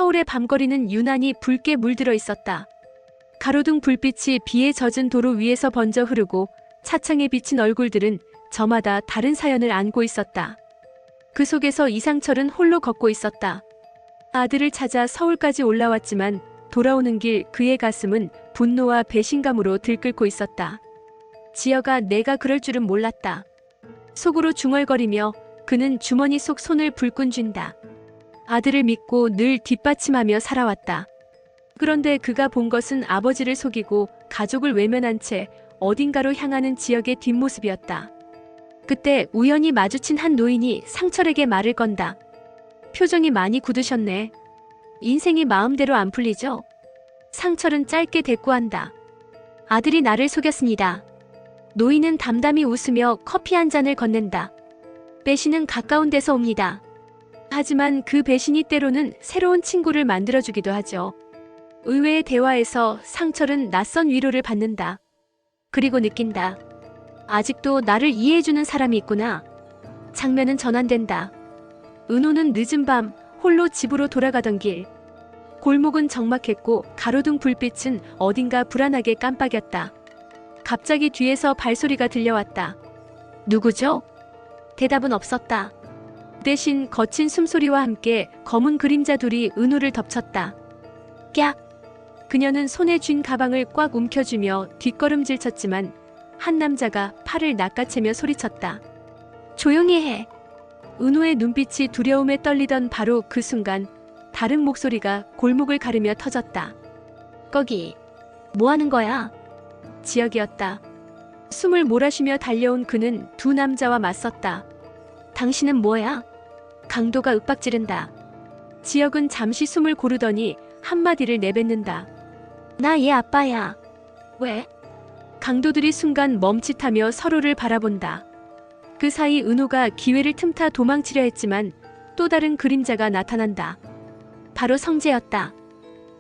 서울의 밤거리는 유난히 붉게 물들어 있었다. 가로등 불빛이 비에 젖은 도로 위에서 번져 흐르고 차창에 비친 얼굴들은 저마다 다른 사연을 안고 있었다. 그 속에서 이상철은 홀로 걷고 있었다. 아들을 찾아 서울까지 올라왔지만 돌아오는 길 그의 가슴은 분노와 배신감으로 들끓고 있었다. 지여가 내가 그럴 줄은 몰랐다. 속으로 중얼거리며 그는 주머니 속 손을 불끈 쥔다. 아들을 믿고 늘 뒷받침하며 살아왔다. 그런데 그가 본 것은 아버지를 속이고 가족을 외면한 채 어딘가로 향하는 지역의 뒷모습이었다. 그때 우연히 마주친 한 노인이 상철에게 말을 건다. 표정이 많이 굳으셨네. 인생이 마음대로 안 풀리죠? 상철은 짧게 대꾸한다. 아들이 나를 속였습니다. 노인은 담담히 웃으며 커피 한 잔을 건넨다. 배신은 가까운 데서 옵니다. 하지만 그 배신이 때로는 새로운 친구를 만들어주기도 하죠. 의외의 대화에서 상철은 낯선 위로를 받는다. 그리고 느낀다. 아직도 나를 이해해주는 사람이 있구나. 장면은 전환된다. 은호는 늦은 밤 홀로 집으로 돌아가던 길. 골목은 적막했고 가로등 불빛은 어딘가 불안하게 깜빡였다. 갑자기 뒤에서 발소리가 들려왔다. 누구죠? 대답은 없었다. 대신 거친 숨소리와 함께 검은 그림자 둘이 은호를 덮쳤다. 깍! 그녀는 손에 쥔 가방을 꽉 움켜쥐며 뒷걸음질 쳤지만 한 남자가 팔을 낚아채며 소리쳤다. 조용히 해. 은호의 눈빛이 두려움에 떨리던 바로 그 순간 다른 목소리가 골목을 가르며 터졌다. 거기 뭐 하는 거야? 지역이었다. 숨을 몰아쉬며 달려온 그는 두 남자와 맞섰다. 당신은 뭐야? 강도가 윽박지른다. 지역은 잠시 숨을 고르더니 한마디를 내뱉는다. 나 얘 아빠야. 왜? 강도들이 순간 멈칫하며 서로를 바라본다. 그 사이 은호가 기회를 틈타 도망치려 했지만 또 다른 그림자가 나타난다. 바로 성재였다.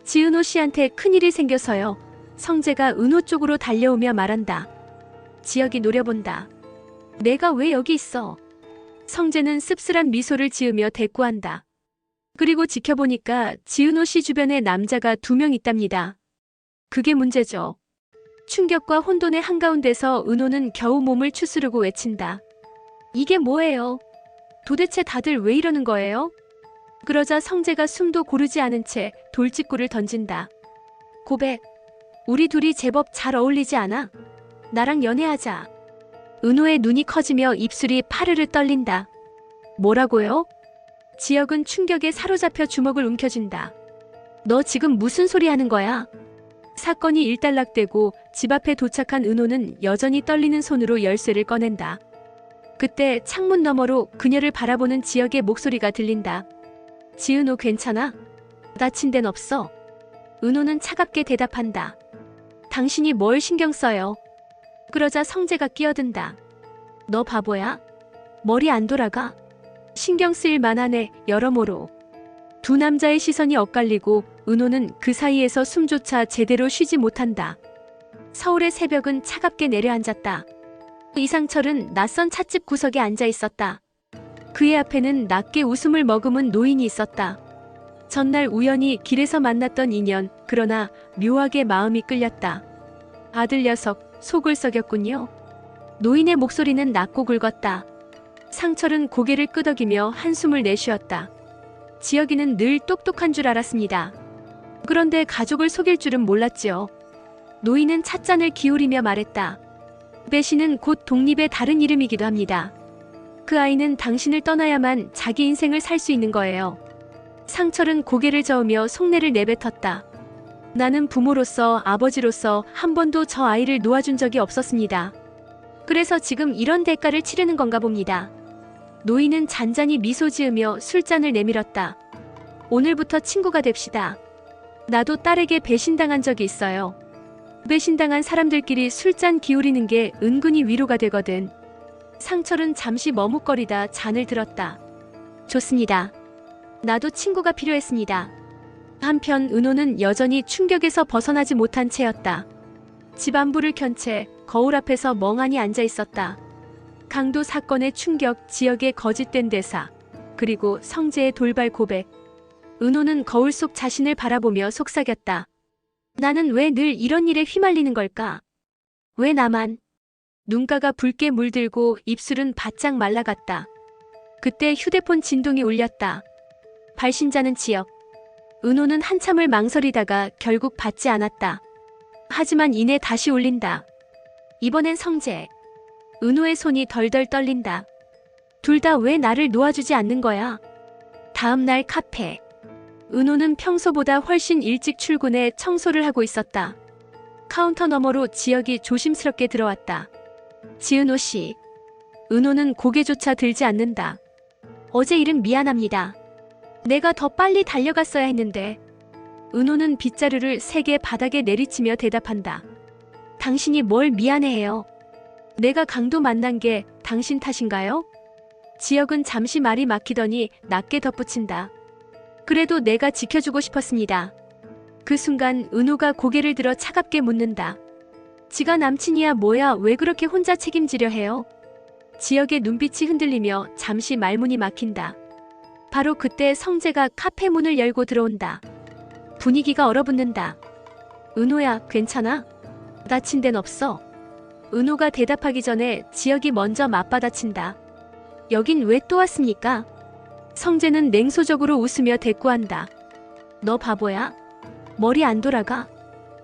지은호 씨한테 큰일이 생겨서요. 성재가 은호 쪽으로 달려오며 말한다. 지역이 노려본다. 내가 왜 여기 있어? 성재는 씁쓸한 미소를 지으며 대꾸한다. 그리고 지켜보니까 지은호 씨 주변에 남자가 2명 있답니다. 그게 문제죠. 충격과 혼돈의 한가운데서 은호는 겨우 몸을 추스르고 외친다. 이게 뭐예요? 도대체 다들 왜 이러는 거예요? 그러자 성재가 숨도 고르지 않은 채 돌직구를 던진다. 고백. 우리 둘이 제법 잘 어울리지 않아? 나랑 연애하자. 은호의 눈이 커지며 입술이 파르르 떨린다. 뭐라고요? 지역은 충격에 사로잡혀 주먹을 움켜쥔다. 너 지금 무슨 소리 하는 거야? 사건이 일단락되고 집 앞에 도착한 은호는 여전히 떨리는 손으로 열쇠를 꺼낸다. 그때 창문 너머로 그녀를 바라보는 지역의 목소리가 들린다. 지은호 괜찮아? 다친 데는 없어? 은호는 차갑게 대답한다. 당신이 뭘 신경 써요? 그러자 성재가 끼어든다. 너 바보야? 머리 안 돌아가? 신경 쓰일 만하네. 여러모로. 두 남자의 시선이 엇갈리고 은호는 그 사이에서 숨조차 제대로 쉬지 못한다. 서울의 새벽은 차갑게 내려앉았다. 이상철은 낯선 찻집 구석에 앉아 있었다. 그의 앞에는 낮게 웃음을 머금은 노인이 있었다. 전날 우연히 길에서 만났던 인연, 그러나 묘하게 마음이 끌렸다. 아들 녀석, 속을 썩였군요. 노인의 목소리는 낮고 굵었다. 상철은 고개를 끄덕이며 한숨을 내쉬었다. 지혁이는 늘 똑똑한 줄 알았습니다. 그런데 가족을 속일 줄은 몰랐지요. 노인은 찻잔을 기울이며 말했다. 배신은 곧 독립의 다른 이름이기도 합니다. 그 아이는 당신을 떠나야만 자기 인생을 살 수 있는 거예요. 상철은 고개를 저으며 속내를 내뱉었다. 나는 부모로서, 아버지로서 한 번도 저 아이를 놓아준 적이 없었습니다. 그래서 지금 이런 대가를 치르는 건가 봅니다. 노인은 잔잔히 미소 지으며 술잔을 내밀었다. 오늘부터 친구가 됩시다. 나도 딸에게 배신당한 적이 있어요. 배신당한 사람들끼리 술잔 기울이는 게 은근히 위로가 되거든. 상철은 잠시 머뭇거리다 잔을 들었다. 좋습니다. 나도 친구가 필요했습니다. 한편 은호는 여전히 충격에서 벗어나지 못한 채였다. 집 안부를 켠 채 거울 앞에서 멍하니 앉아 있었다. 강도 사건의 충격, 지역의 거짓된 대사, 그리고 성재의 돌발 고백. 은호는 거울 속 자신을 바라보며 속삭였다. 나는 왜 늘 이런 일에 휘말리는 걸까? 왜 나만? 눈가가 붉게 물들고 입술은 바짝 말라갔다. 그때 휴대폰 진동이 울렸다. 발신자는 지역. 은호는 한참을 망설이다가 결국 받지 않았다. 하지만 이내 다시 울린다. 이번엔 성재. 은호의 손이 덜덜 떨린다. 둘 다 왜 나를 놓아주지 않는 거야? 다음 날 카페. 은호는 평소보다 훨씬 일찍 출근해 청소를 하고 있었다. 카운터 너머로 지혁이 조심스럽게 들어왔다. 지은호 씨. 은호는 고개조차 들지 않는다. 어제 일은 미안합니다. 내가 더 빨리 달려갔어야 했는데. 은호는 빗자루를 3개 바닥에 내리치며 대답한다. 당신이 뭘 미안해해요? 내가 강도 만난 게 당신 탓인가요? 지혁은 잠시 말이 막히더니 낮게 덧붙인다. 그래도 내가 지켜주고 싶었습니다. 그 순간 은호가 고개를 들어 차갑게 묻는다. 지가 남친이야 뭐야 왜 그렇게 혼자 책임지려 해요? 지혁의 눈빛이 흔들리며 잠시 말문이 막힌다. 바로 그때 성재가 카페 문을 열고 들어온다. 분위기가 얼어붙는다. 은호야, 괜찮아? 다친 데는 없어? 은호가 대답하기 전에 지혁이 먼저 맞받아친다. 여긴 왜 또 왔습니까? 성재는 냉소적으로 웃으며 대꾸한다. 너 바보야? 머리 안 돌아가?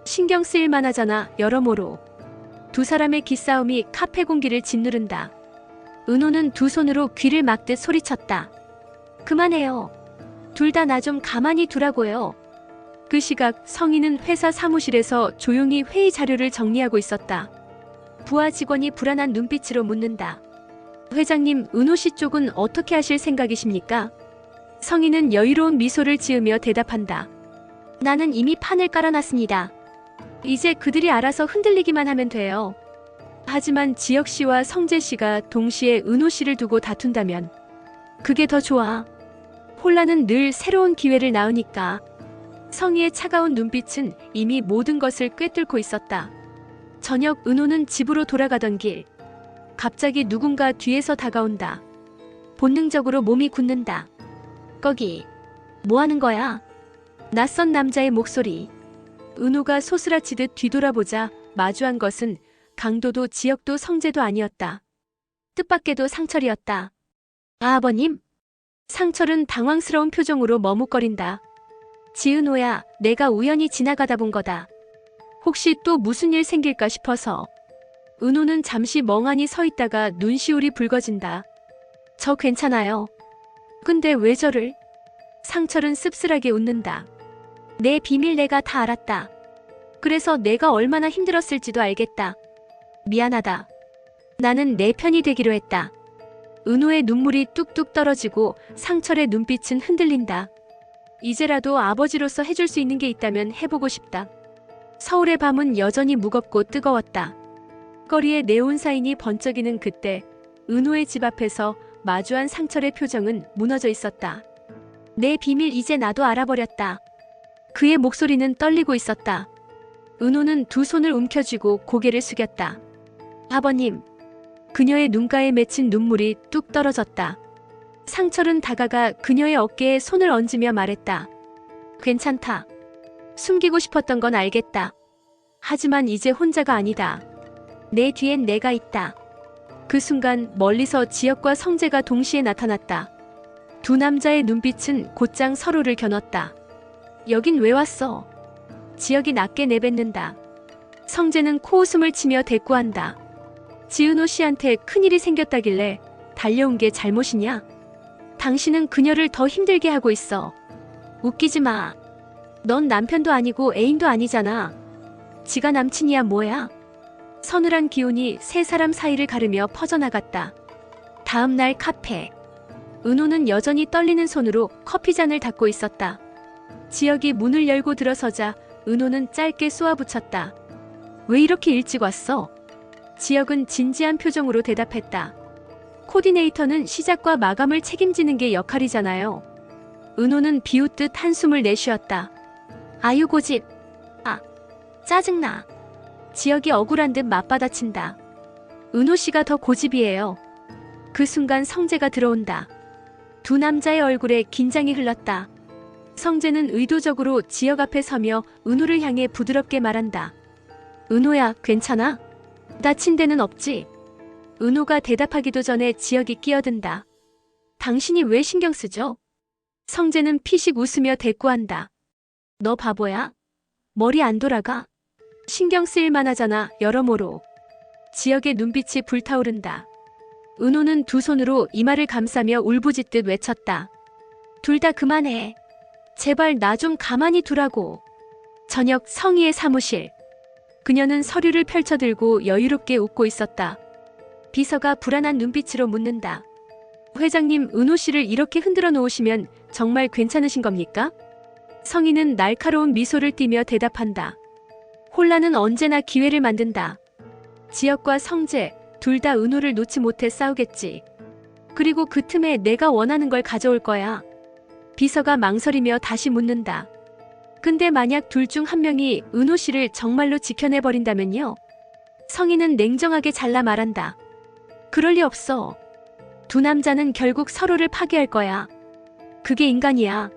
신경 쓰일 만하잖아, 여러모로. 두 사람의 기싸움이 카페 공기를 짓누른다. 은호는 두 손으로 귀를 막듯 소리쳤다. 그만해요. 둘 다 나 좀 가만히 두라고요. 그 시각 성희는 회사 사무실에서 조용히 회의 자료를 정리하고 있었다. 부하 직원이 불안한 눈빛으로 묻는다. 회장님, 은호 씨 쪽은 어떻게 하실 생각이십니까? 성희는 여유로운 미소를 지으며 대답한다. 나는 이미 판을 깔아놨습니다. 이제 그들이 알아서 흔들리기만 하면 돼요. 하지만 지혁 씨와 성재 씨가 동시에 은호 씨를 두고 다툰다면 그게 더 좋아. 혼란은 늘 새로운 기회를 낳으니까. 성희의 차가운 눈빛은 이미 모든 것을 꿰뚫고 있었다. 저녁 은호는 집으로 돌아가던 길. 갑자기 누군가 뒤에서 다가온다. 본능적으로 몸이 굳는다. 거기, 뭐 하는 거야? 낯선 남자의 목소리. 은호가 소스라치듯 뒤돌아보자 마주한 것은 강도도 지혁도 성재도 아니었다. 뜻밖에도 상철이었다. 아, 아버님? 상철은 당황스러운 표정으로 머뭇거린다. 지은호야, 내가 우연히 지나가다 본 거다. 혹시 또 무슨 일 생길까 싶어서. 은호는 잠시 멍하니 서 있다가 눈시울이 붉어진다. 저 괜찮아요. 근데 왜 저를? 상철은 씁쓸하게 웃는다. 내 비밀 내가 다 알았다. 그래서 내가 얼마나 힘들었을지도 알겠다. 미안하다. 나는 내 편이 되기로 했다. 은호의 눈물이 뚝뚝 떨어지고 상철의 눈빛은 흔들린다. 이제라도 아버지로서 해줄 수 있는 게 있다면 해보고 싶다. 서울의 밤은 여전히 무겁고 뜨거웠다. 거리에 네온사인이 번쩍이는 그때 은호의 집 앞에서 마주한 상철의 표정은 무너져 있었다. 내 비밀 이제 나도 알아버렸다. 그의 목소리는 떨리고 있었다. 은호는 두 손을 움켜쥐고 고개를 숙였다. 아버님. 그녀의 눈가에 맺힌 눈물이 뚝 떨어졌다. 상철은 다가가 그녀의 어깨에 손을 얹으며 말했다. 괜찮다. 숨기고 싶었던 건 알겠다. 하지만 이제 혼자가 아니다. 내 뒤엔 내가 있다. 그 순간 멀리서 지혁과 성재가 동시에 나타났다. 두 남자의 눈빛은 곧장 서로를 겨눴다. 여긴 왜 왔어? 지혁이 낮게 내뱉는다. 성재는 코웃음을 치며 대꾸한다. 지은호 씨한테 큰일이 생겼다길래 달려온 게 잘못이냐? 당신은 그녀를 더 힘들게 하고 있어. 웃기지 마. 넌 남편도 아니고 애인도 아니잖아. 지가 남친이야 뭐야? 서늘한 기운이 세 사람 사이를 가르며 퍼져나갔다. 다음 날 카페. 은호는 여전히 떨리는 손으로 커피잔을 닫고 있었다. 지혁이 문을 열고 들어서자 은호는 짧게 쏘아붙였다. 왜 이렇게 일찍 왔어? 지혁은 진지한 표정으로 대답했다. 코디네이터는 시작과 마감을 책임지는 게 역할이잖아요. 은호는 비웃듯 한숨을 내쉬었다. 아유 고집. 아, 짜증나. 지혁이 억울한 듯 맞받아친다. 은호 씨가 더 고집이에요. 그 순간 성재가 들어온다. 두 남자의 얼굴에 긴장이 흘렀다. 성재는 의도적으로 지역 앞에 서며 은호를 향해 부드럽게 말한다. 은호야, 괜찮아? 다친 데는 없지? 은호가 대답하기도 전에 지역이 끼어든다. 당신이 왜 신경 쓰죠? 성재는 피식 웃으며 대꾸한다. 너 바보야? 머리 안 돌아가? 신경 쓰일 만하잖아, 여러모로. 지역의 눈빛이 불타오른다. 은호는 두 손으로 이마를 감싸며 울부짖듯 외쳤다. 둘 다 그만해. 제발 나 좀 가만히 두라고. 저녁 성희의 사무실. 그녀는 서류를 펼쳐들고 여유롭게 웃고 있었다. 비서가 불안한 눈빛으로 묻는다. 회장님, 은호 씨를 이렇게 흔들어 놓으시면 정말 괜찮으신 겁니까? 성희는 날카로운 미소를 띠며 대답한다. 혼란은 언제나 기회를 만든다. 지역과 성재, 둘 다 은호를 놓지 못해 싸우겠지. 그리고 그 틈에 내가 원하는 걸 가져올 거야. 비서가 망설이며 다시 묻는다. 근데 만약 둘 중 한 명이 은호 씨를 정말로 지켜내버린다면요? 성희는 냉정하게 잘라 말한다. 그럴 리 없어. 두 남자는 결국 서로를 파괴할 거야. 그게 인간이야.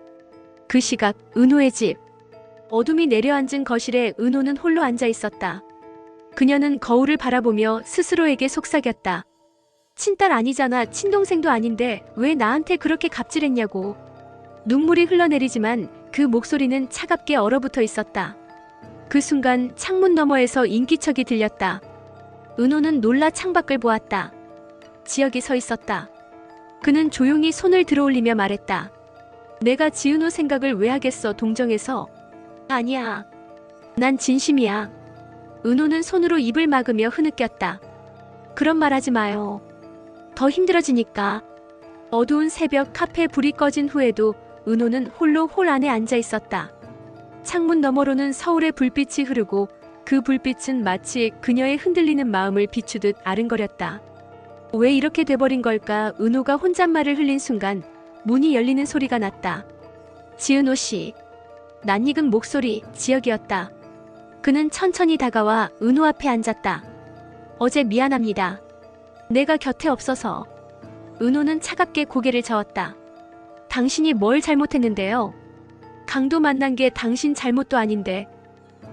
그 시각 은호의 집. 어둠이 내려앉은 거실에 은호는 홀로 앉아 있었다. 그녀는 거울을 바라보며 스스로에게 속삭였다. 친딸 아니잖아. 친동생도 아닌데 왜 나한테 그렇게 갑질했냐고. 눈물이 흘러내리지만 그 목소리는 차갑게 얼어붙어 있었다. 그 순간 창문 너머에서 인기척이 들렸다. 은호는 놀라 창밖을 보았다. 지역이 서 있었다. 그는 조용히 손을 들어올리며 말했다. 내가 지은호 생각을 왜 하겠어, 동정에서. 아니야. 난 진심이야. 은호는 손으로 입을 막으며 흐느꼈다. 그런 말 하지 마요. 더 힘들어지니까. 어두운 새벽 카페 불이 꺼진 후에도 은호는 홀로 홀 안에 앉아 있었다. 창문 너머로는 서울의 불빛이 흐르고 그 불빛은 마치 그녀의 흔들리는 마음을 비추듯 아른거렸다. 왜 이렇게 돼버린 걸까? 은호가 혼잣말을 흘린 순간 문이 열리는 소리가 났다. 지은호 씨. 낯익은 목소리, 지역이었다. 그는 천천히 다가와 은호 앞에 앉았다. 어제 미안합니다. 내가 곁에 없어서. 은호는 차갑게 고개를 저었다. 당신이 뭘 잘못했는데요? 강도 만난 게 당신 잘못도 아닌데.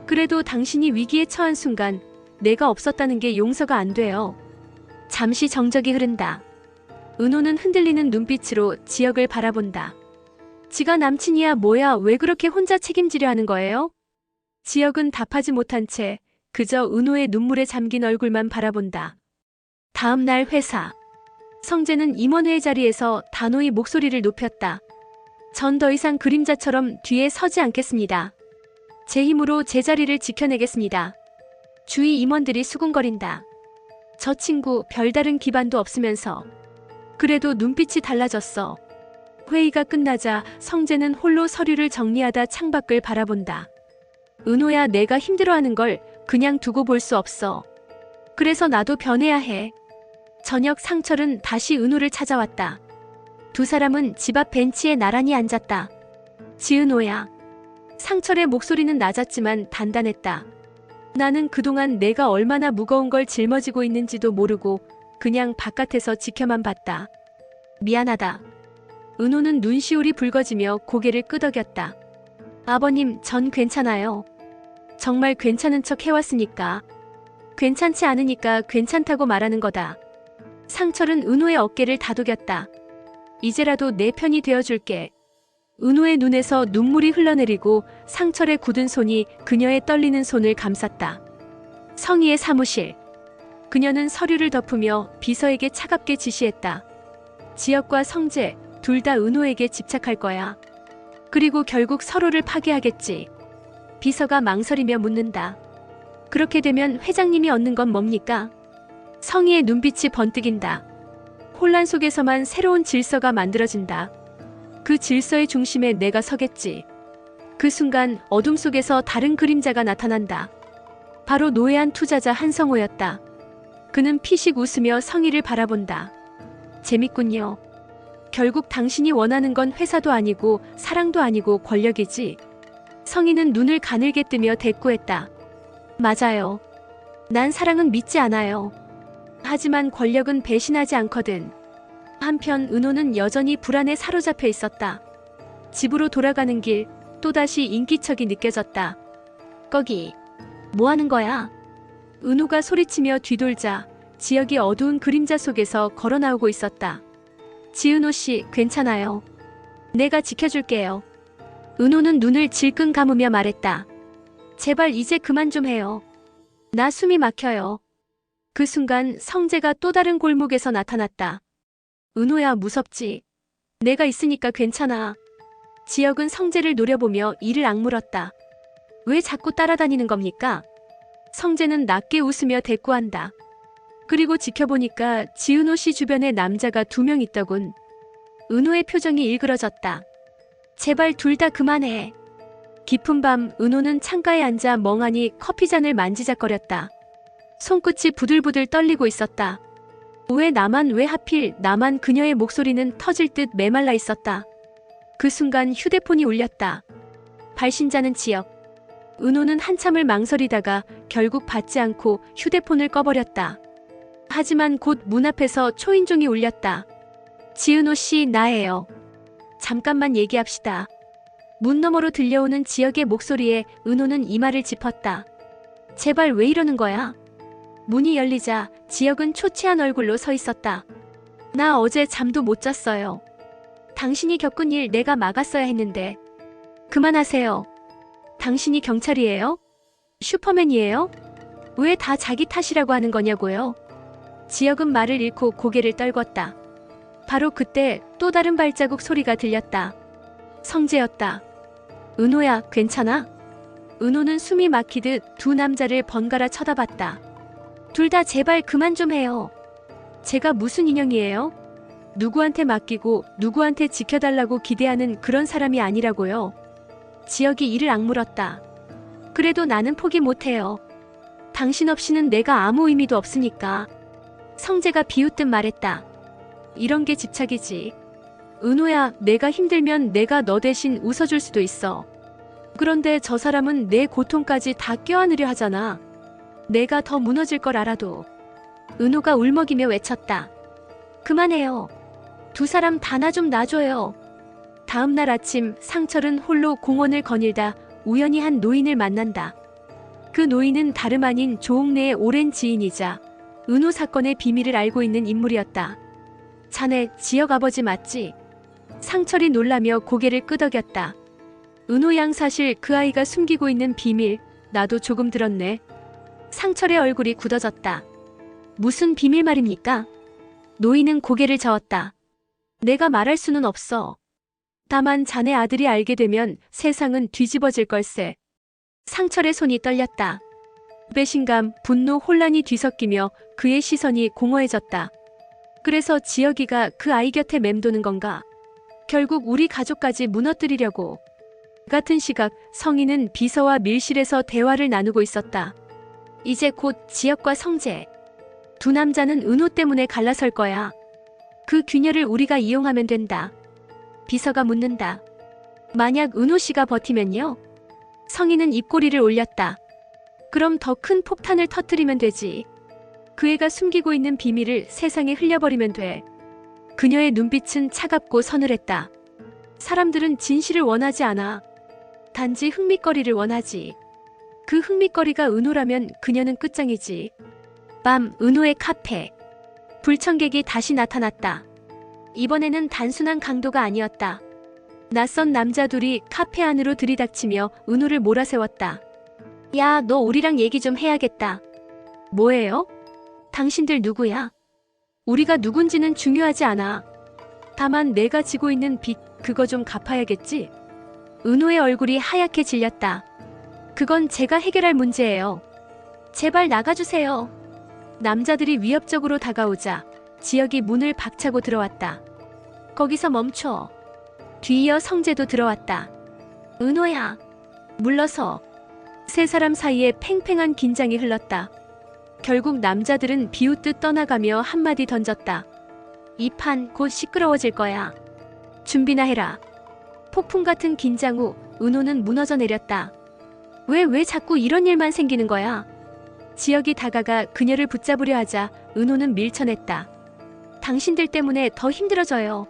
그래도 당신이 위기에 처한 순간 내가 없었다는 게 용서가 안 돼요. 잠시 정적이 흐른다. 은호는 흔들리는 눈빛으로 지역을 바라본다. 지가 남친이야 뭐야, 왜 그렇게 혼자 책임지려 하는 거예요? 지역은 답하지 못한 채 그저 은호의 눈물에 잠긴 얼굴만 바라본다. 다음 날 회사. 성재는 임원회의 자리에서 단호히 목소리를 높였다. 전 더 이상 그림자처럼 뒤에 서지 않겠습니다. 제 힘으로 제 자리를 지켜내겠습니다. 주위 임원들이 수군거린다. 저 친구 별다른 기반도 없으면서. 그래도 눈빛이 달라졌어. 회의가 끝나자 성재는 홀로 서류를 정리하다 창밖을 바라본다. 은호야, 내가 힘들어하는 걸 그냥 두고 볼 수 없어. 그래서 나도 변해야 해. 저녁 상철은 다시 은호를 찾아왔다. 두 사람은 집 앞 벤치에 나란히 앉았다. 지은호야. 상철의 목소리는 낮았지만 단단했다. 나는 그동안 내가 얼마나 무거운 걸 짊어지고 있는지도 모르고 그냥 바깥에서 지켜만 봤다. 미안하다. 은호는 눈시울이 붉어지며 고개를 끄덕였다. 아버님, 전 괜찮아요. 정말 괜찮은 척 해왔으니까. 괜찮지 않으니까 괜찮다고 말하는 거다. 상철은 은호의 어깨를 다독였다. 이제라도 내 편이 되어줄게. 은호의 눈에서 눈물이 흘러내리고 상철의 굳은 손이 그녀의 떨리는 손을 감쌌다. 성희의 사무실. 그녀는 서류를 덮으며 비서에게 차갑게 지시했다. 지역과 성재, 둘 다 은호에게 집착할 거야. 그리고 결국 서로를 파괴하겠지. 비서가 망설이며 묻는다. 그렇게 되면 회장님이 얻는 건 뭡니까? 성희의 눈빛이 번뜩인다. 혼란 속에서만 새로운 질서가 만들어진다. 그 질서의 중심에 내가 서겠지. 그 순간 어둠 속에서 다른 그림자가 나타난다. 바로 노예한 투자자 한성호였다. 그는 피식 웃으며 성희를 바라본다. 재밌군요. 결국 당신이 원하는 건 회사도 아니고 사랑도 아니고 권력이지. 성희는 눈을 가늘게 뜨며 대꾸했다. 맞아요. 난 사랑은 믿지 않아요. 하지만 권력은 배신하지 않거든. 한편 은호는 여전히 불안에 사로잡혀 있었다. 집으로 돌아가는 길 또다시 인기척이 느껴졌다. 거기 뭐 하는 거야? 은호가 소리치며 뒤돌자 지혁이 어두운 그림자 속에서 걸어 나오고 있었다. 지은호 씨, 괜찮아요. 내가 지켜줄게요. 은호는 눈을 질끈 감으며 말했다. 제발 이제 그만 좀 해요. 나 숨이 막혀요. 그 순간 성재가 또 다른 골목에서 나타났다. 은호야, 무섭지? 내가 있으니까 괜찮아. 지혁은 성재를 노려보며 이를 악물었다. 왜 자꾸 따라다니는 겁니까? 성재는 낮게 웃으며 대꾸한다. 그리고 지켜보니까 지은호 씨 주변에 남자가 2명 있더군. 은호의 표정이 일그러졌다. 제발 둘 다 그만해. 깊은 밤 은호는 창가에 앉아 멍하니 커피잔을 만지작거렸다. 손끝이 부들부들 떨리고 있었다. 왜 하필 나만 그녀의 목소리는 터질 듯 메말라 있었다. 그 순간 휴대폰이 울렸다. 발신자는 지혁. 은호는 한참을 망설이다가 결국 받지 않고 휴대폰을 꺼버렸다. 하지만 곧 문 앞에서 초인종이 울렸다. 지은호 씨, 나예요. 잠깐만 얘기합시다. 문 너머로 들려오는 지혁의 목소리에 은호는 이마를 짚었다. 제발 왜 이러는 거야? 문이 열리자 지혁은 초췌한 얼굴로 서 있었다. 나 어제 잠도 못 잤어요. 당신이 겪은 일 내가 막았어야 했는데. 그만하세요. 당신이 경찰이에요? 슈퍼맨이에요? 왜 다 자기 탓이라고 하는 거냐고요? 지혁은 말을 잃고 고개를 떨궜다. 바로 그때 또 다른 발자국 소리가 들렸다. 성재였다. 은호야, 괜찮아? 은호는 숨이 막히듯 두 남자를 번갈아 쳐다봤다. 둘 다 제발 그만 좀 해요. 제가 무슨 인형이에요? 누구한테 맡기고 누구한테 지켜달라고 기대하는 그런 사람이 아니라고요. 지혁이 이를 악물었다. 그래도 나는 포기 못해요. 당신 없이는 내가 아무 의미도 없으니까. 성재가 비웃듯 말했다. 이런 게 집착이지. 은호야, 내가 힘들면 내가 너 대신 웃어줄 수도 있어. 그런데 저 사람은 내 고통까지 다 껴안으려 하잖아. 내가 더 무너질 걸 알아도. 은호가 울먹이며 외쳤다. 그만해요. 두 사람 다 나 좀 놔줘요. 다음 날 아침 상철은 홀로 공원을 거닐다 우연히 한 노인을 만난다. 그 노인은 다름 아닌 조옥래의 오랜 지인이자 은호 사건의 비밀을 알고 있는 인물이었다. 자네 지혁 아버지 맞지? 상철이 놀라며 고개를 끄덕였다. 은호 양, 사실 그 아이가 숨기고 있는 비밀 나도 조금 들었네. 상철의 얼굴이 굳어졌다. 무슨 비밀 말입니까? 노인은 고개를 저었다. 내가 말할 수는 없어. 다만 자네 아들이 알게 되면 세상은 뒤집어질 걸세. 상철의 손이 떨렸다. 배신감, 분노, 혼란이 뒤섞이며 그의 시선이 공허해졌다. 그래서 지혁이가 그 아이 곁에 맴도는 건가? 결국 우리 가족까지 무너뜨리려고. 같은 시각 성인은 비서와 밀실에서 대화를 나누고 있었다. 이제 곧 지혁과 성재. 두 남자는 은호 때문에 갈라설 거야. 그 균열을 우리가 이용하면 된다. 비서가 묻는다. 만약 은호 씨가 버티면요? 성인은 입꼬리를 올렸다. 그럼 더 큰 폭탄을 터뜨리면 되지. 그 애가 숨기고 있는 비밀을 세상에 흘려버리면 돼. 그녀의 눈빛은 차갑고 서늘했다. 사람들은 진실을 원하지 않아. 단지 흥미거리를 원하지. 그 흥미거리가 은호라면 그녀는 끝장이지. 밤, 은호의 카페. 불청객이 다시 나타났다. 이번에는 단순한 강도가 아니었다. 낯선 남자 둘이 카페 안으로 들이닥치며 은호를 몰아세웠다. 야, 너 우리랑 얘기 좀 해야겠다. 뭐예요? 당신들 누구야? 우리가 누군지는 중요하지 않아. 다만 내가 지고 있는 빚, 그거 좀 갚아야겠지? 은호의 얼굴이 하얗게 질렸다. 그건 제가 해결할 문제예요. 제발 나가주세요. 남자들이 위협적으로 다가오자 지혁이 문을 박차고 들어왔다. 거기서 멈춰. 뒤이어 성재도 들어왔다. 은호야. 물러서. 세 사람 사이에 팽팽한 긴장이 흘렀다. 결국 남자들은 비웃듯 떠나가며 한마디 던졌다. 이 판 곧 시끄러워질 거야. 준비나 해라. 폭풍 같은 긴장 후 은호는 무너져 내렸다. 왜 자꾸 이런 일만 생기는 거야? 지혁이 다가가 그녀를 붙잡으려 하자 은호는 밀쳐냈다. 당신들 때문에 더 힘들어져요.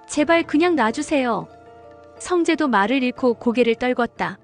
제발 그냥 놔주세요. 성재도 말을 잃고 고개를 떨궜다.